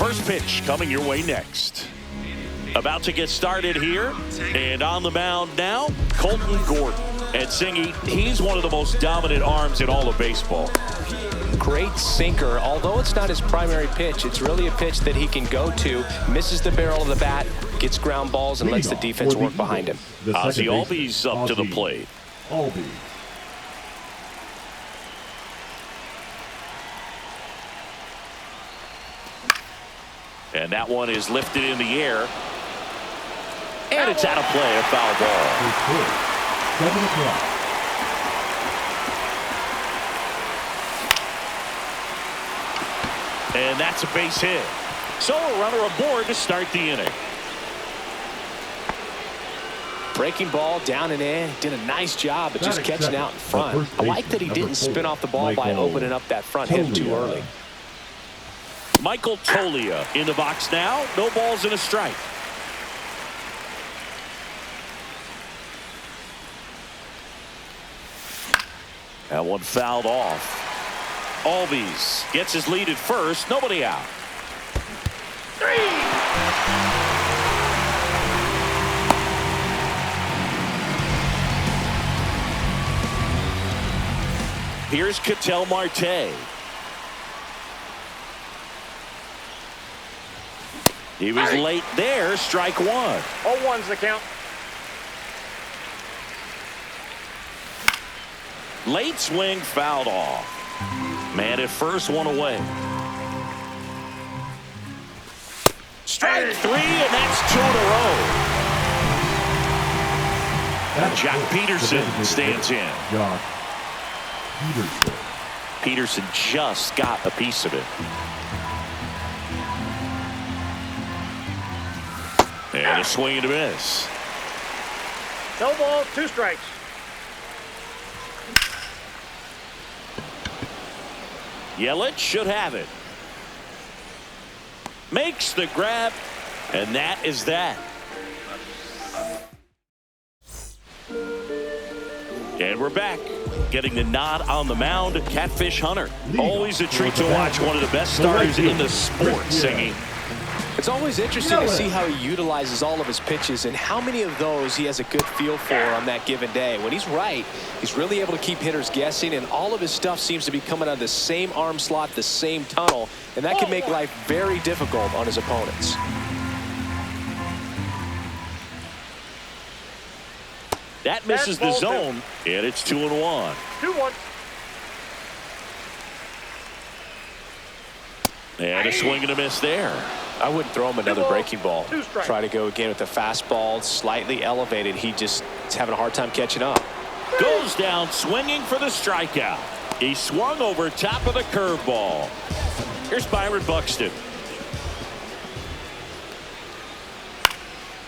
First pitch coming your way next. About to get started here, and on the mound now, Colton Gordon. And Singy, he's one of the most dominant arms in all of baseball. Great sinker. Although it's not his primary pitch, it's really a pitch that he can go to, misses the barrel of the bat, gets ground balls, and lets the defense work behind him. Ozzie Albies up to the plate. And that one is lifted in the air. And it's out of play, a foul ball. 7 o'clock. And that's a base hit. So a runner aboard to start the inning. Breaking ball down and in. Did a nice job of just catching out in front. I like that he didn't spin off the ball by opening up that front hit too early. Michael Toglia in the box now. No balls and a strike. That one fouled off. Albies gets his lead at first. Nobody out. 3. Here's Ketel Marte. He was late there. Strike 1. 0-1's the count. Late swing fouled off. Man at first, one away. Strike 3, and that's 2 in a row. Jack Peterson stands in. Peterson just got a piece of it. And a swing and a miss. No ball, 2 strikes. Yelich should have it. Makes the grab, and that is that. And we're back. Getting the nod on the mound, Catfish Hunter. Always a treat to watch one of the best starters in the sport, Singing. It's always interesting to see how he utilizes all of his pitches and how many of those he has a good feel for on that given day. When he's right, he's really able to keep hitters guessing, and all of his stuff seems to be coming out of the same arm slot, the same tunnel, and that can make life very difficult on his opponents. That misses the zone, and it's 2-1. 2-1. And a swing and a miss there. I wouldn't throw him another breaking ball. Try to go again with the fastball, slightly elevated. He just is having a hard time catching up. Goes down swinging for the strikeout. He swung over top of the curveball. Here's Byron Buxton.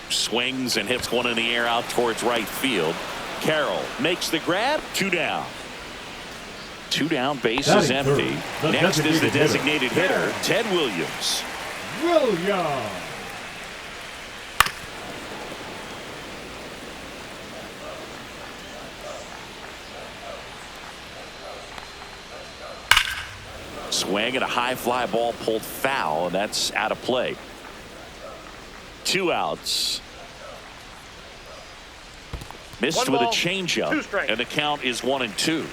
Swings and hits one in the air out towards right field. Carroll makes the grab. 2 down. 2 down, base is empty. Next is the designated hitter, Ted Williams. Swing and a high fly ball pulled foul, and that's out of play. 2 outs. Missed with a changeup, and the count is 1-2.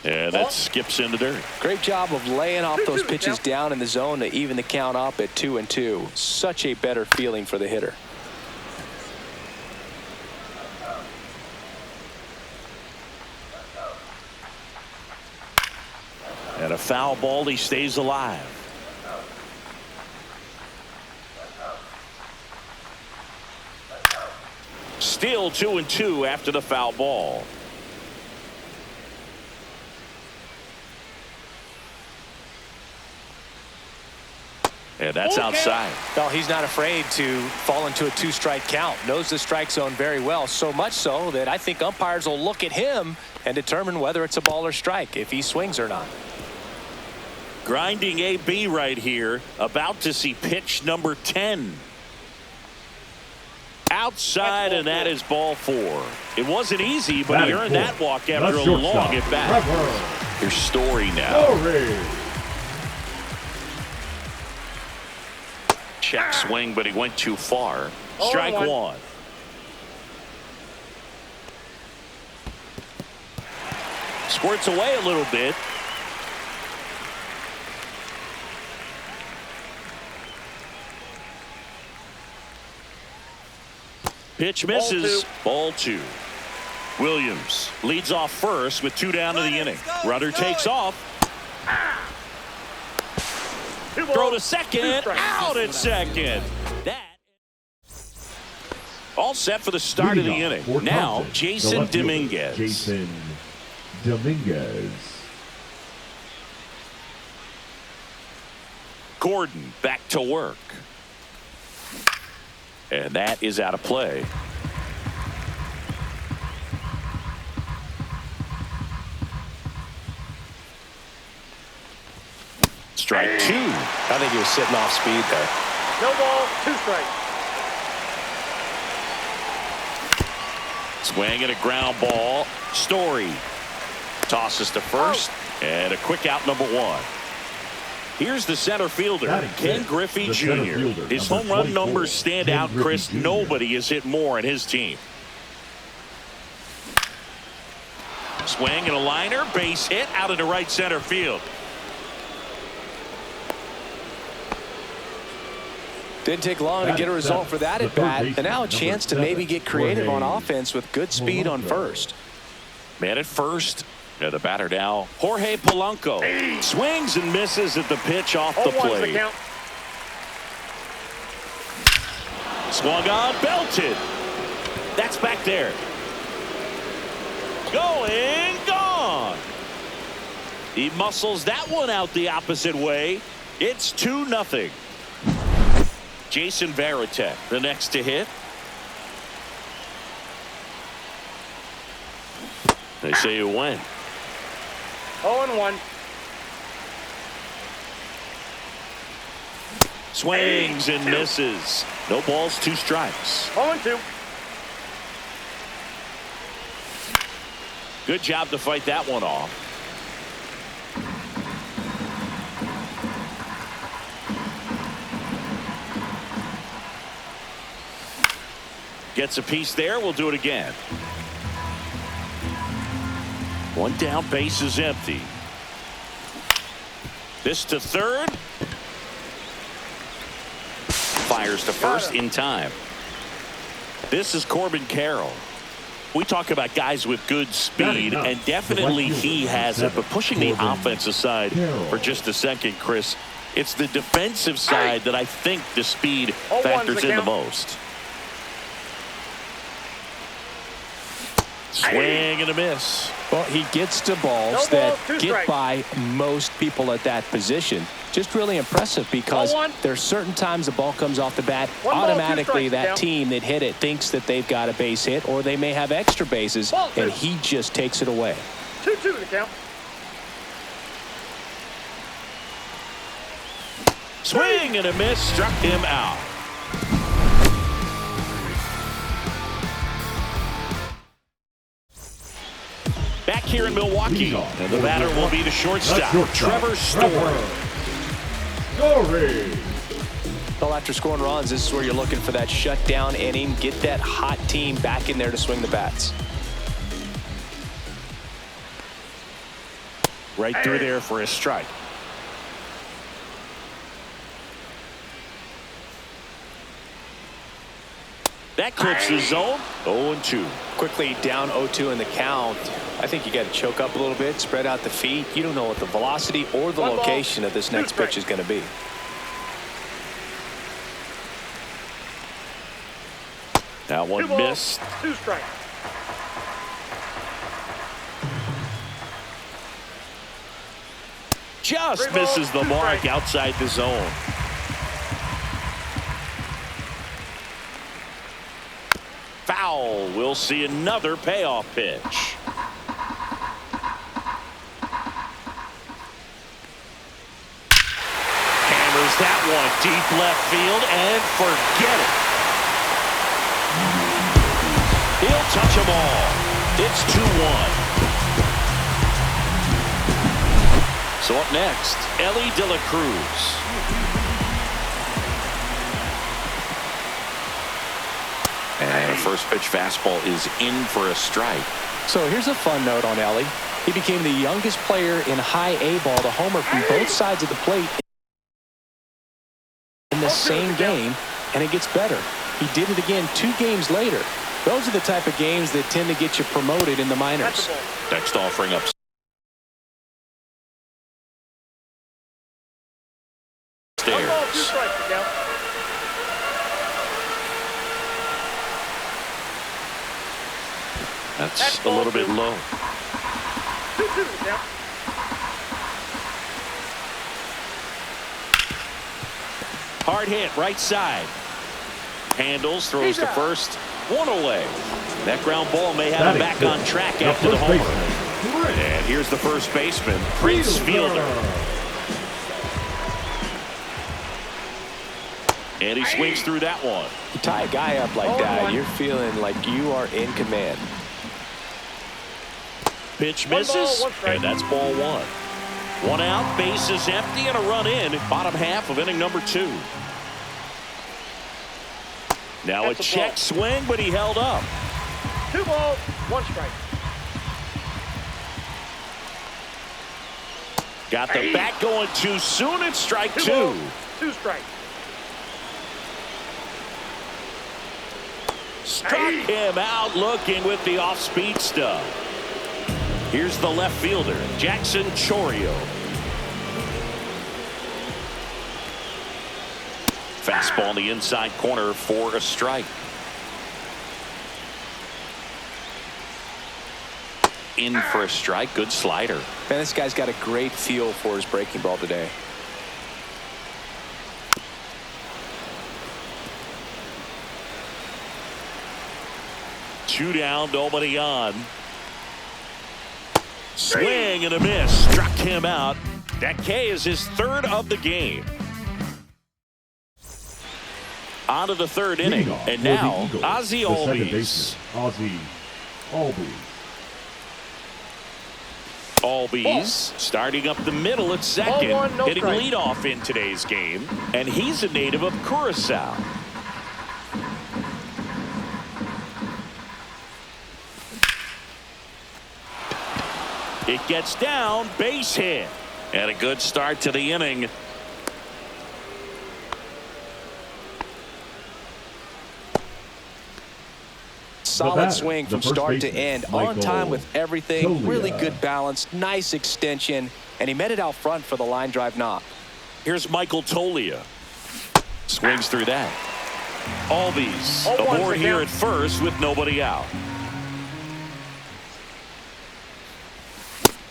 And that skips in the dirt. Great job of laying off those pitches down in the zone to even the count up at 2-2. Such a better feeling for the hitter. And a foul ball, he stays alive. Still 2-2 after the foul ball. And that's outside. Well, he's not afraid to fall into a 2-strike count. Knows the strike zone very well, so much so that I think umpires will look at him and determine whether it's a ball or strike, if he swings or not. Grinding AB right here, about to see pitch number 10. Outside, and that is ball 4. It wasn't easy, but he earned that walk after a long at bat. Here's Story now. Check swing, but he went too far. Strike one. Squirts away a little bit. Pitch misses. Ball two. Williams leads off first with 2 down to the inning. Runner takes off. Throw to second. Out at second. That all set for the start of the inning. Now, Jason Dominguez. Jason Dominguez. Gordon back to work. And that is out of play. Strike two. I think he was sitting off speed there. No ball, 2 strikes. Swing and a ground ball. Story tosses to first. And a quick out, number 1. Here's the center fielder, Ken Griffey Jr. His home run numbers stand out, Chris. Nobody has hit more in his team. Swing and a liner. Base hit out into right center field. Didn't take long to get a result for that at bat, and now a chance to maybe get creative on offense with good speed on first. Man at first. The batter now, Jorge Polanco. Swings and misses at the pitch off the plate. Swung on, belted. That's back there. Going, gone. He muscles that one out the opposite way. It's 2-0. Jason Varitek, the next to hit. They say you win. 0-1. Swings and misses. No balls, 2 strikes. 0-2. Good job to fight that one off. Gets a piece there. We'll do it again. 1 down, base is empty. This to third. Fires to first in time. This is Corbin Carroll. We talk about guys with good speed, and definitely he has it. But pushing the offense aside for just a second, Chris, it's the defensive side that I think the speed factors in the most. Swing and a miss. Well, he gets to balls that get by most people at that position. Just really impressive because there's certain times the ball comes off the bat, automatically that team that hit it thinks that they've got a base hit or they may have extra bases, and he just takes it away. 2-2 the count. Swing and a miss, struck him out. Back here in Milwaukee, and the batter will be the shortstop, Trevor Story. Well, after scoring runs, this is where you're looking for that shutdown inning, get that hot team back in there to swing the bats. Right through there for a strike. That clips the zone. 0-2. Quickly down 0-2 in the count. I think you got to choke up a little bit, spread out the feet. You don't know what the velocity or the location of this next pitch is going to be. That one missed. 2 strikes. Just misses the mark outside the zone. Foul. We'll see another payoff pitch. Hammers that one deep left field and forget it. He'll touch them all. It's 2-1. So up next, Ellie De La Cruz. And a first pitch fastball is in for a strike. So here's a fun note on Ellie. He became the youngest player in high A ball to homer from both sides of the plate in the same game, and it gets better. He did it again 2 games later. Those are the type of games that tend to get you promoted in the minors. Next offering up. One ball, 2 strikes to count. That's a little bit low. 2-2 to count. Hard hit, right side. Handles, throws to first. 1 away. That ground ball may have him back on track after the homer. And here's the first baseman, Prince Fielder. And he swings through that one. You tie a guy up like that, you're feeling like you are in command. Pitch misses, and that's ball 1. 1 out, bases empty, and a run in. Bottom half of inning number 2. Now a check swing, but he held up. 2 balls, 1 strike. Got the bat going too soon. It's strike 2. 2 balls, 2 strikes. Struck him out looking with the off-speed stuff. Here's the left fielder, Jackson Chourio. Fastball in the inside corner for a strike. In for a strike. Good slider. Man, this guy's got a great feel for his breaking ball today. Two down, nobody on. Swing and a miss. Struck him out. That K is his 3rd of the game. On to the 3rd inning. And now, Ozzie Albies. Albies starting up the middle at second, hitting leadoff in today's game. And he's a native of Curacao. It gets down, base hit. And a good start to the inning. Solid swing from start to end, on time with everything. Really good balance, nice extension, and he met it out front for the line drive knock. Here's Michael Tolia. Swings through that. Albies aboard here at first with nobody out.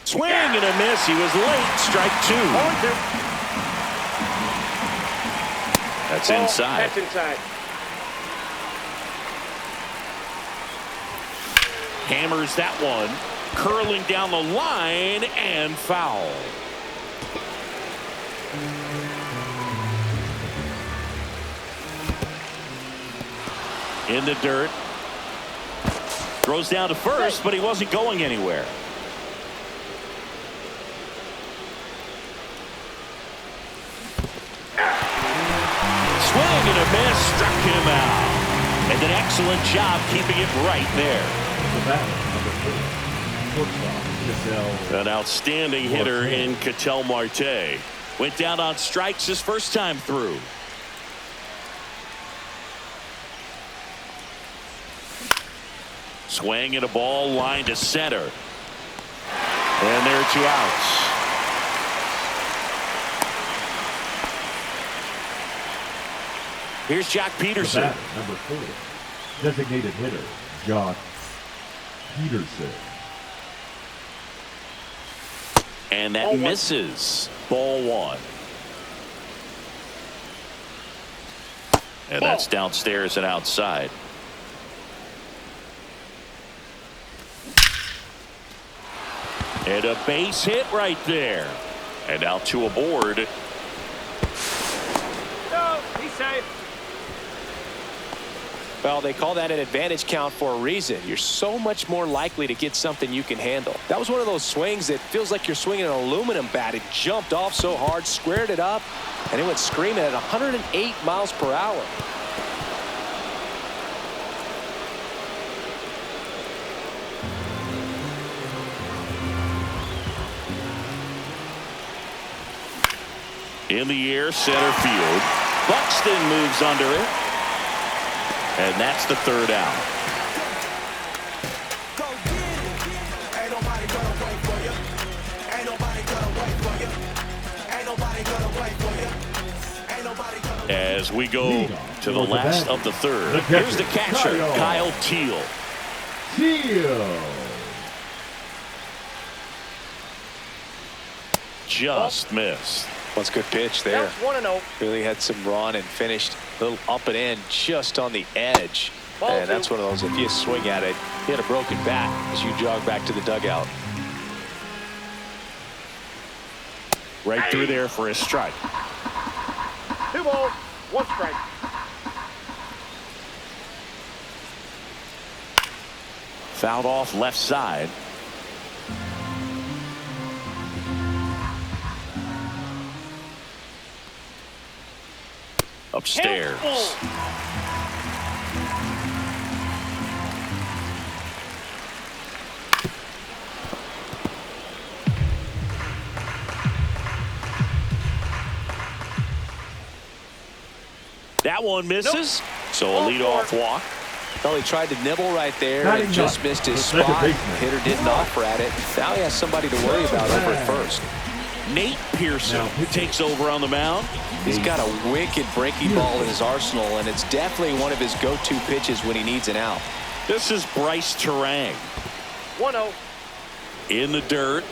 Swing and a miss. He was late. Strike 2. That's inside. That's inside. Hammers that one. Curling down the line and foul. In the dirt. Throws down to first, but he wasn't going anywhere. Swing and a miss, struck him out. And an excellent job keeping it right there. An outstanding hitter in Ketel Marte. Went down on strikes his first time through. Swing and a ball line to center. And there are 2 outs. Here's Jock Peterson. Number 4, designated hitter, Jock Peterson. And that misses. Ball 1. And that's downstairs and outside. And a base hit right there. And now 2 aboard. No, he's safe. Well, they call that an advantage count for a reason. You're so much more likely to get something you can handle. That was one of those swings that feels like you're swinging an aluminum bat. It jumped off so hard, squared it up, and it went screaming at 108 miles per hour. In the air, center field. Buxton moves under it. And that's the third out. As we go to the last of the third, here's the catcher, Kyle Teal. Just missed. That's a good pitch there. That's 1-0. Really had some run and finished a little up and in just on the edge. And that's one of those, if you swing at it, you hit a broken bat as you jog back to the dugout. Right through there for a strike. 2 balls, 1 strike. Fouled off left side. Upstairs. That one misses. So a leadoff walk. Well, he tried to nibble right there and just missed his spot. Hitter didn't offer at it. Now he has somebody to worry about over at first. Nate Pearson takes over on the mound. He's got a wicked breaking ball in his arsenal, and it's definitely one of his go-to pitches when he needs an out. This is Bryce Terang. 1-0. In the dirt.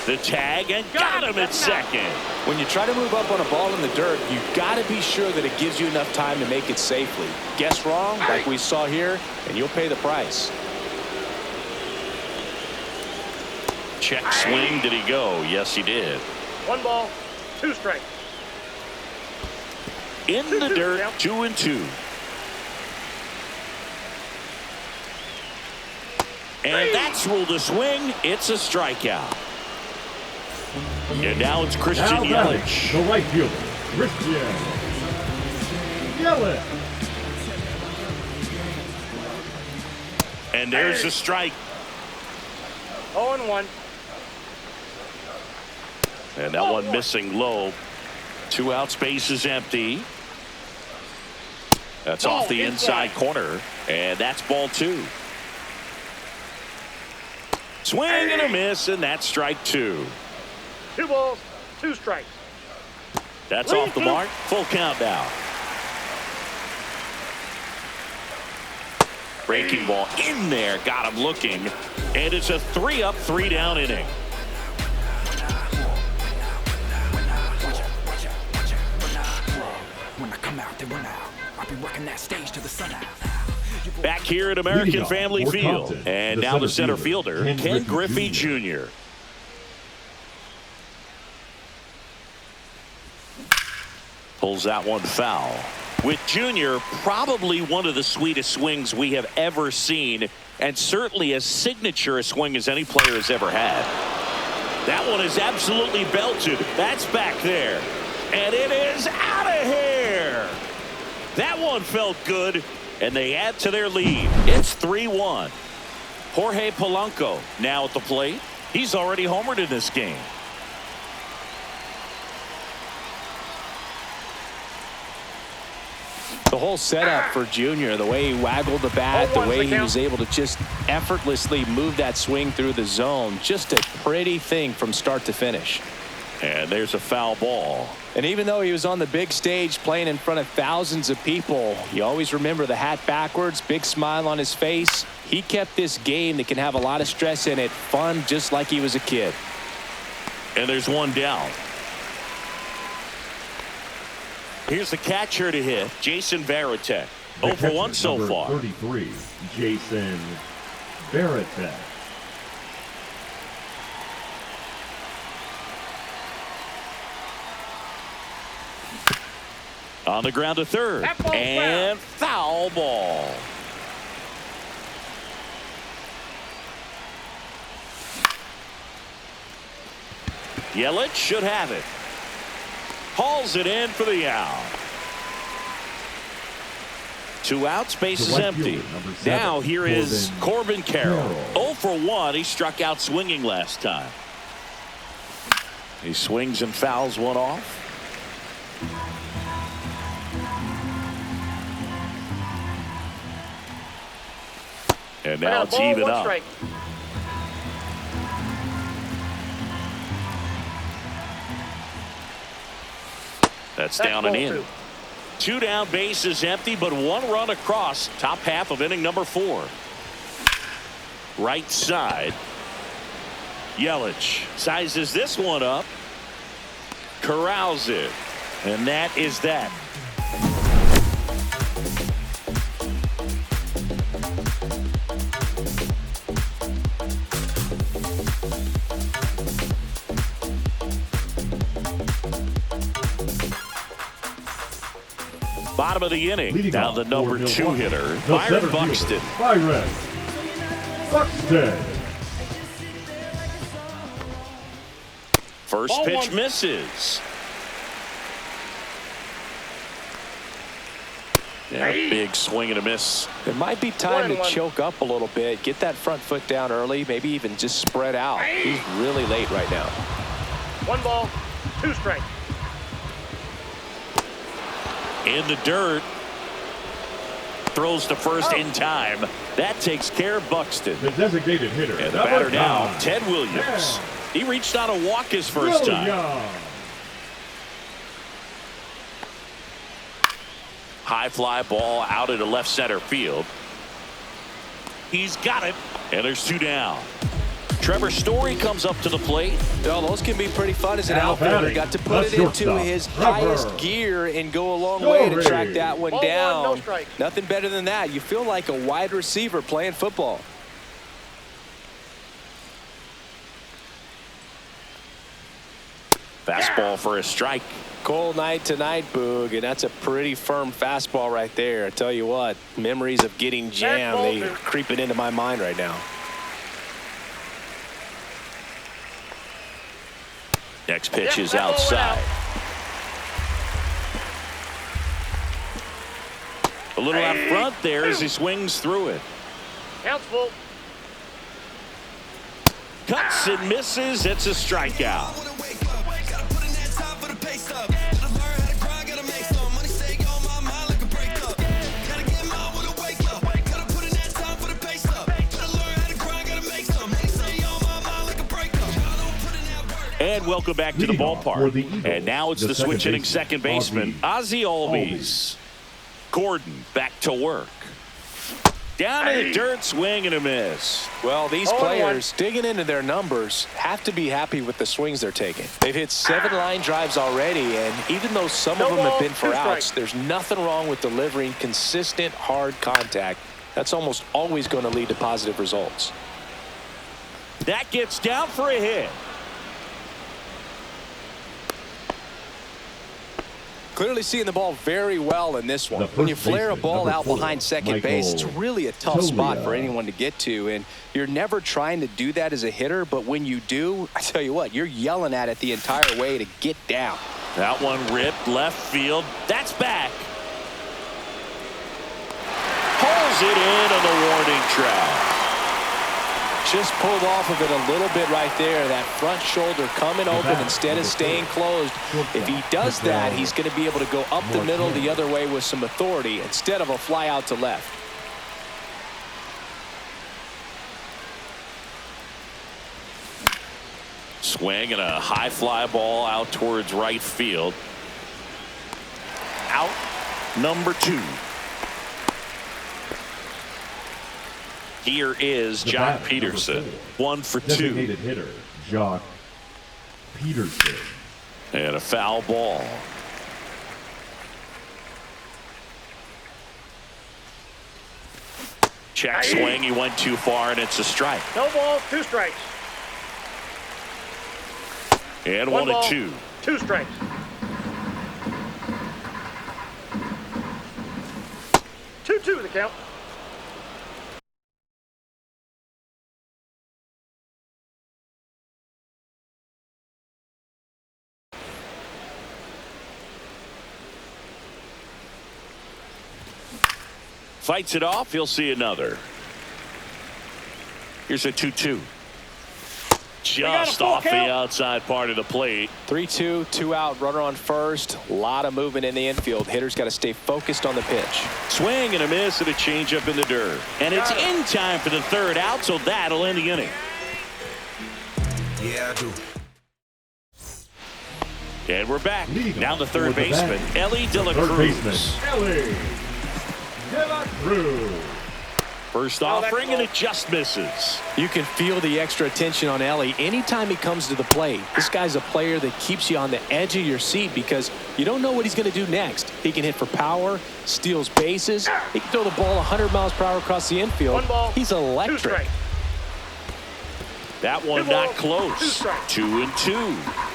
The tag, and got him at second. When you try to move up on a ball in the dirt, you've got to be sure that it gives you enough time to make it safely. Guess wrong, like we saw here, and you'll pay the price. Check swing. Did he go? Yes, he did. 1 ball, 2 strikes. In the dirt, 2-2. And that's ruled a swing. It's a strikeout. And now it's Christian Yelich. The right fielder, Christian Yelich. And there's a strike. 0-1. And that one missing low. 2 outs, base is empty. That's off the inside corner. And that's ball 2. Swing and a miss, and that's strike 2. 2 balls, 2 strikes. That's off the mark. Full count now. Breaking ball in there. Got him looking. And it's a 3-up, 3-down inning. Back here at American Family Field. And now the center fielder, Ken Griffey Jr. Pulls that one foul. With Jr., probably one of the sweetest swings we have ever seen, and certainly as signature a swing as any player has ever had. That one is absolutely belted. That's back there. And it is out of here. That one felt good, and they add to their lead. It's 3-1. Jorge Polanco now at the plate. He's already homered in this game. The whole setup for Junior, the way he waggled the bat, the way he was able to just effortlessly move that swing through the zone, just a pretty thing from start to finish. And there's a foul ball. And even though he was on the big stage playing in front of thousands of people, you always remember the hat backwards, big smile on his face. He kept this game that can have a lot of stress in it fun, just like he was a kid. And there's one down. Here's the catcher to hit, Jason Varitek. 0 for 1 so far. 33, Jason Varitek. On the ground to third. And foul ball. Yelich should have it. Hauls it in for the out. 2 outs, base is empty. Now here is Corbin Carroll. 0 for 1. He struck out swinging last time. He swings and fouls one off. And now it's even up. That's down and in. 2 down, base is empty, but 1 run across. Top half of inning number 4. Right side. Yelich sizes this one up. Corrals it. And that is that. Bottom of the inning. Leading now the number 2 hitter, Byron Buxton. Byron Buxton. First pitch misses. Yeah, big swing and a miss. It might be time to choke up a little bit, get that front foot down early, maybe even just spread out. He's really late right now. 1 ball, 2 strikes. In the dirt. Throws to first in time. That takes care of Buxton. The designated hitter. And the batter now, Ted Williams. He reached on a walk his first time. High fly ball out into left center field. He's got it. And there's 2 down. Trevor Story comes up to the plate. Well, those can be pretty fun as an outfielder. Got to put it into his highest gear and go a long way to track that one down. Nothing better than that. You feel like a wide receiver playing football. Fastball for a strike. Cold night tonight, Boog, and that's a pretty firm fastball right there. I tell you what, memories of getting jammed, they are creeping into my mind right now. Next pitch is outside. A little out front there as he swings through it. Count's full. Cuts and misses. It's a strikeout. And welcome back to the ballpark. And now it's the switch hitting second baseman, Ozzie Albies. Gordon back to work. Down in the dirt, swing and a miss. Well, these players digging into their numbers have to be happy with the swings they're taking. They've hit 7 line drives already, and even though some of them have been for outs, there's nothing wrong with delivering consistent, hard contact. That's almost always going to lead to positive results. That gets down for a hit. Clearly seeing the ball very well in this one. When you flare a ball out behind second base, it's really a tough spot for anyone to get to, and you're never trying to do that as a hitter, but when you do, I tell you what, you're yelling at it the entire way to get down. That one ripped left field. That's back. Pulls it in on the warning track. Just pulled off of it a little bit right there. That front shoulder coming open instead of staying closed. If he does that, he's going to be able to go up the middle the other way with some authority instead of a fly out to left. Swing and a high fly ball out towards right field. Out number 2. Here is Jock Peterson. 1 for 2. Designated hitter, Jock Peterson. And a foul ball. Check swing. He went too far, and it's a strike. No ball, 2 strikes. And 1 and 2. 2 strikes. count. Fights it off. He'll see another. Here's a 2-2. Just off the outside part of the plate. 3-2, 2 out, runner on first. A lot of movement in the infield. Hitter's got to stay focused on the pitch. Swing and a miss and a changeup in the dirt. And it's in time for the third out, so that'll end the inning. Yeah, I do. And we're back. Now the third baseman, Ellie De La Cruz. Ellie De La Cruz. First offering, and it just misses. You can feel the extra attention on Ellie anytime he comes to the plate. This guy's a player that keeps you on the edge of your seat because you don't know what he's going to do next. He can hit for power, steals bases. He can throw the ball 100 miles per hour across the infield. One ball, he's electric. 2 strikes. That one not close. 2-2.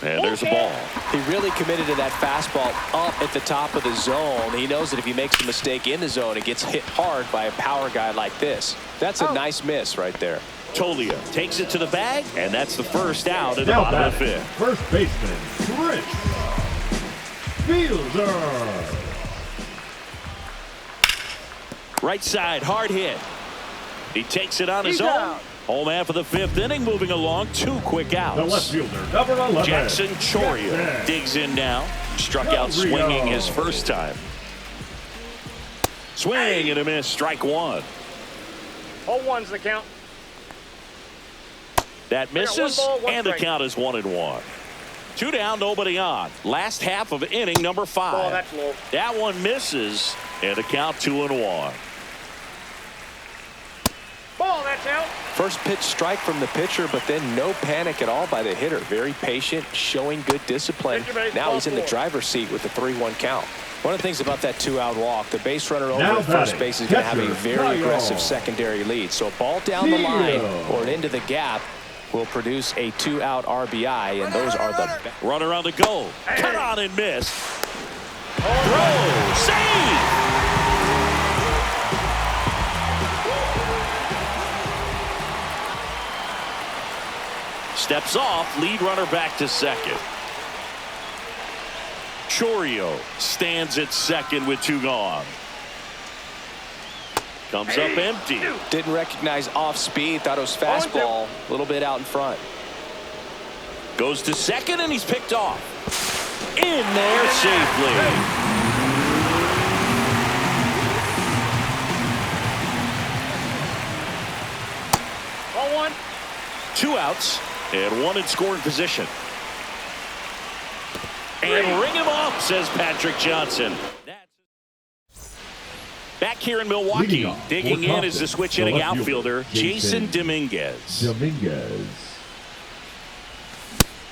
And there's a ball. He really committed to that fastball up at the top of the zone. He knows that if he makes a mistake in the zone, it gets hit hard by a power guy like this. That's a nice miss right there. Tolia takes it to the bag, and that's the first out in the bottom of the fifth. First baseman, Rich Fielder. Right side, hard hit. He takes it on his own. Home half of the fifth inning, moving along, 2 quick outs. The left fielder, number 11. Jackson Choria digs in now. Struck out swinging his first time. Swing and a miss, strike one. 0-1's the count. That misses, one ball, one and the strike. count is 1-1. 2 down, nobody on. Last half of inning number 5. Ball, that's low. That one misses, and the count 2-1. Ball, that's out. First pitch strike from the pitcher, but then no panic at all by the hitter. Very patient, showing good discipline. Now he's in the driver's seat with the 3-1 count. One of the things about that 2-out walk, the base runner over at first base is going to have a very aggressive secondary lead. So a ball down the line or into the gap will produce a 2-out RBI, and those are the best. Runner on the go. Cut on and miss. Throw. Save. Steps off, lead runner back to second. Chorio stands at second with 2 gone. Comes up empty. Didn't recognize off speed, thought it was fastball, a little bit out in front. Goes to second, and he's picked off. In there safely. 0-1. 2 outs. And 1 in scoring position. And ring him off, says Patrick Johnson. Back here in Milwaukee, digging in is the switch hitting outfielder, Jason Dominguez.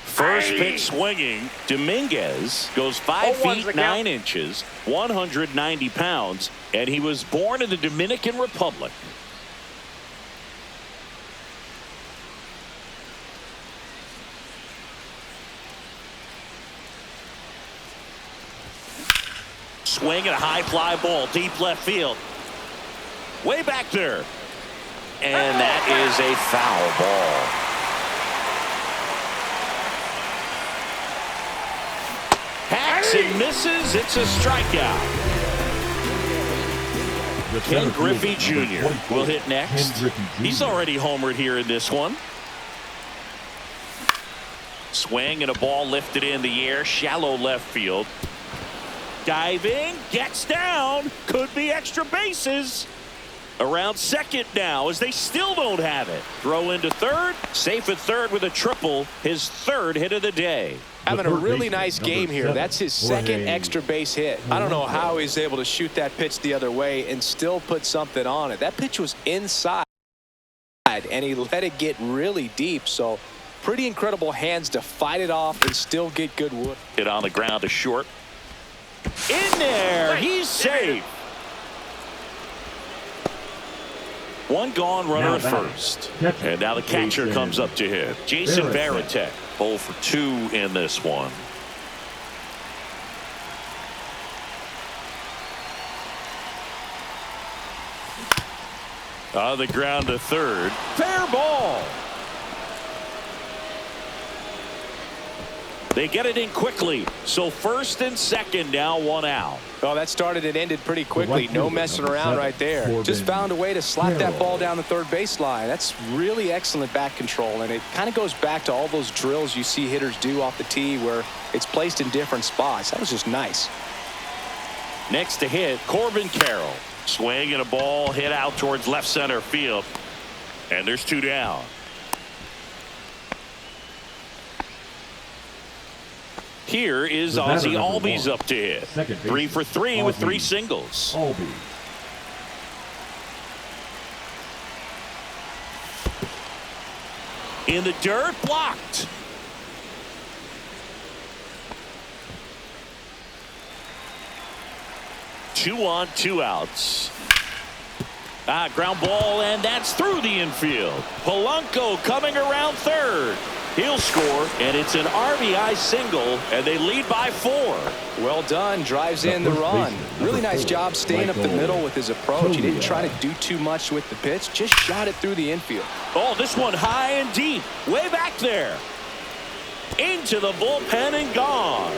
First pitch swinging. Dominguez goes 5 feet 9 inches, 190 pounds, and he was born in the Dominican Republic. Swing and a high fly ball deep left field. Way back there. And that is a foul ball. Hacks and misses. It's a strikeout. Ken Griffey Jr. will hit next. He's already homered here in this one. Swing and a ball lifted in the air. Shallow left field. Diving, gets down, could be extra bases. Around second now as they still don't have it. Throw into third, safe at third with a triple, his 3rd hit of the day. Having a really nice game here. That's his 2nd extra base hit. I don't know how he's able to shoot that pitch the other way and still put something on it. That pitch was inside, and he let it get really deep. So pretty incredible hands to fight it off and still get good wood. Hit on the ground to short. In there, he's safe. 1 gone, runner at first. And now the catcher comes up to hit. Jason Varitek, 0 for 2 in this one. On the ground to third. Fair ball. They get it in quickly. So first and second, now one out. Well, that started and ended pretty quickly. No messing around right there. Just found a way to slap that ball down the third baseline. That's really excellent back control, and it kind of goes back to all those drills you see hitters do off the tee where it's placed in different spots. That was just nice. Next to hit, Corbin Carroll. Swing and a ball hit out towards left center field. And there's two down. Here is Ozzie Albies up to hit. 3 for 3 with 3 singles. Albies. In the dirt, blocked. Two on, 2 outs. Ground ball, and that's through the infield. Polanco coming around third. He'll score, and it's an RBI single, and they lead by 4. Well done. Drives in the run. Really nice job staying up the middle with his approach. He didn't try to do too much with the pitch. Just shot it through the infield. Oh, this one high and deep. Way back there. Into the bullpen and gone.